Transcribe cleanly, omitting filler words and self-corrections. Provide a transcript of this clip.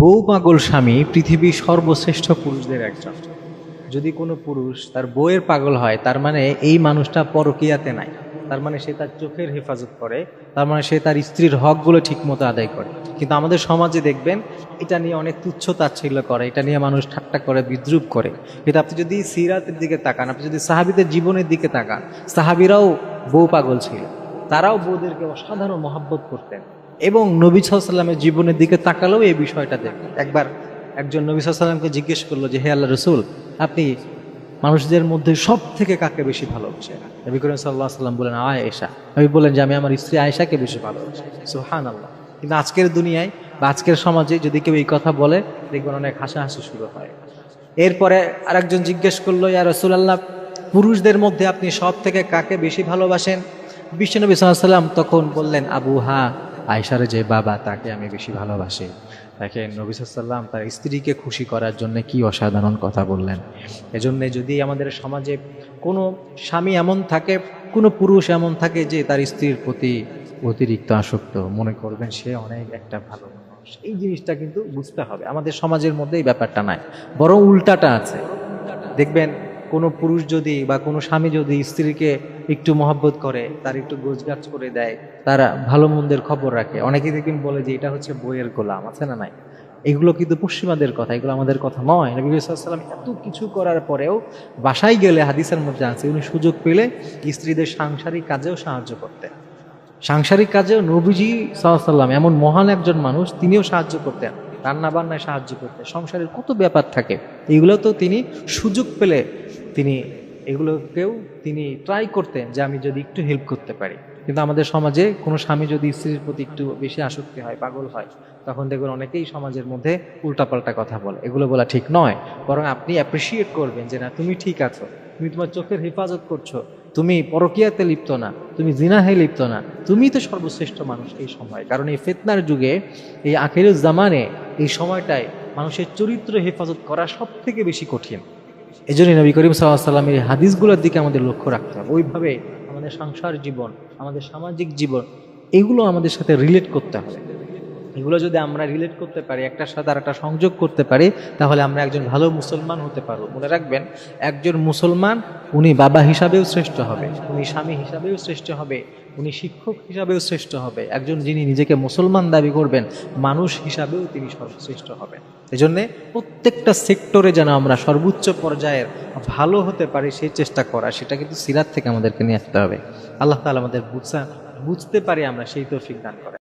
বউ পাগল স্বামী পৃথিবীর সর্বশ্রেষ্ঠ পুরুষদের একজন। যদি কোনো পুরুষ তার বউয়ের পাগল হয়, তার মানে এই মানুষটা পরকীয়াতে নাই, তার মানে সে তার চোখের হেফাজত করে, তার মানে সে তার স্ত্রীর হকগুলো ঠিক মতো আদায় করে। কিন্তু আমাদের সমাজে দেখবেন এটা নিয়ে অনেক তুচ্ছ তাচ্ছিল্য করে, এটা নিয়ে মানুষ ঠাট্টা করে, বিদ্রুপ করে। কিন্তু আপনি যদি সিরাতের দিকে তাকান, আপনি যদি সাহাবীদের জীবনের দিকে তাকান, সাহাবীরাও বউ পাগল ছিল, তারাও বউদেরকে অসাধারণ মহব্বত করতেন। এবং নবী সাল্লাল্লাহু আলাইহি ওয়াসাল্লামের জীবনের দিকে তাকালেও এই বিষয়টা দেখবেন। একবার একজন নবী সাল্লাল্লাহু আলাইহি ওয়াসাল্লামকে জিজ্ঞেস করলো যে, হে আল্লাহ রাসূল, আপনি মানুষদের মধ্যে সব থেকে কাকে বেশি ভালোবাসেন? নবী করিম সাল্লাল্লাহু আলাইহি ওয়াসাল্লাম বলেন আয়েশা। নবী বলেন যে আমি আমার স্ত্রী আয়েশাকে বেশি ভালোবাসি। সুবহানাল্লাহ। কিন্তু আজকের দুনিয়ায় বা আজকের সমাজে যদি কেউ এই কথা বলে, দেখবেন অনেক হাসাহাসি শুরু হয়। এরপরে আরেকজন জিজ্ঞেস করলো, ইয়া রাসূলুল্লাহ, পুরুষদের মধ্যে আপনি সব থেকে কাকে বেশি ভালোবাসেন? বিশ্বনবী সাল্লাল্লাহু আলাইহি ওয়াসাল্লাম তখন বললেন, আবুহা, আয়েশার যে বাবা, তাকে আমি বেশি ভালোবাসি। দেখেন নবী সাল্লাল্লাহু আলাইহি ওয়াসাল্লাম তার স্ত্রীকে খুশি করার জন্য কি অসাধারণ কথা বললেন। এজন্য যদি আমাদের সমাজে কোনো স্বামী এমন থাকে, কোনো পুরুষ এমন থাকে যে তার স্ত্রীর প্রতি অতিরিক্ত আসক্ত, মনে করবেন সে অনেক একটা ভালো মানুষ। এই জিনিসটা কিন্তু বুঝতে হবে। আমাদের সমাজের মধ্যে এই ব্যাপারটা নাই, বরং উল্টাটা আছে। দেখবেন কোনো পুরুষ যদি বা কোনো স্বামী যদি স্ত্রীকে একটু মহব্বত করে, তার একটু গোছগাছ করে দেয়, তারা ভালো মন্দের খবর রাখে, অনেকেই দেখবেন বলে যে এটা হচ্ছে বইয়ের গোলাম, আছে না নাই? এগুলো কিন্তু পশ্চিমাদের কথা, এগুলো আমাদের কথা নয়। নবী সাল্লাল্লাহু আলাইহি ওয়াসাল্লাম এত কিছু করার পরেও বাসায় গেলে হাদিসের মধ্যে আছে উনি সুযোগ পেলে স্ত্রীদের সাংসারিক কাজেও সাহায্য করতেন। সাংসারিক কাজেও নবীজি সাল্লাল্লাহু আলাইহি ওয়াসাল্লাম এমন মহান একজন মানুষ, তিনিও সাহায্য করতেন, রান্না বান্নায় সাহায্য করতেন। সংসারের কত ব্যাপার থাকে, এগুলো তো তিনি সুযোগ পেলে তিনি এগুলোকেও তিনি ট্রাই করতেন যে আমি যদি একটু হেল্প করতে পারি। কিন্তু আমাদের সমাজে কোনো স্বামী যদি স্ত্রীর প্রতি একটু বেশি আসক্তি হয়, পাগল হয়, তখন দেখবেন অনেকেই সমাজের মধ্যে উল্টাপাল্টা কথা বলে। এগুলো বলা ঠিক নয়, বরং আপনি অ্যাপ্রিসিয়েট করবেন যে না, তুমি ঠিক আছো, তুমি তোমার চোখের হেফাজত করছো, তুমি পরকীয়াতে লিপ্ত না, তুমি জিনাহে লিপ্ত না, তুমি তো সর্বশ্রেষ্ঠ মানুষ এই সময়। কারণ এই ফিতনার যুগে, এই আখিরুজ জামানে, এই সময়টায় মানুষের চরিত্র হেফাজত করা সব থেকে বেশি কঠিন। এই জন্য নবী করিম সাল্লাল্লাহু আলাইহি ওয়াসাল্লামের এই হাদিসগুলোর দিকে আমাদের লক্ষ্য রাখতে হবে। ওইভাবে আমাদের সংসার জীবন, আমাদের সামাজিক জীবন, এগুলো আমাদের সাথে রিলেট করতে হবে। এগুলো যদি আমরা রিলেট করতে পারি, একটার সাথে আর একটা সংযোগ করতে পারি, তাহলে আমরা একজন ভালো মুসলমান হতে পারবো। মনে রাখবেন, একজন মুসলমান উনি বাবা হিসাবেও শ্রেষ্ঠ হবে, উনি স্বামী হিসাবেও শ্রেষ্ঠ হবে, উনি শিক্ষক হিসাবেও শ্রেষ্ঠ হবে। একজন যিনি নিজেকে মুসলমান দাবি করবেন, মানুষ হিসাবেও তিনি সর্বশ্রেষ্ঠ হবেন। এজন্যে প্রত্যেকটা সেক্টরে যেন আমরা সর্বোচ্চ পর্যায়ের ভালো হতে পারি সেই চেষ্টা করা, সেটা কিন্তু সিরাত থেকে আমাদেরকে নিয়ে আসতে হবে। আল্লাহ তাআলা আমাদের বুঝতে পারি আমরা সেই তৌফিক দান করেন।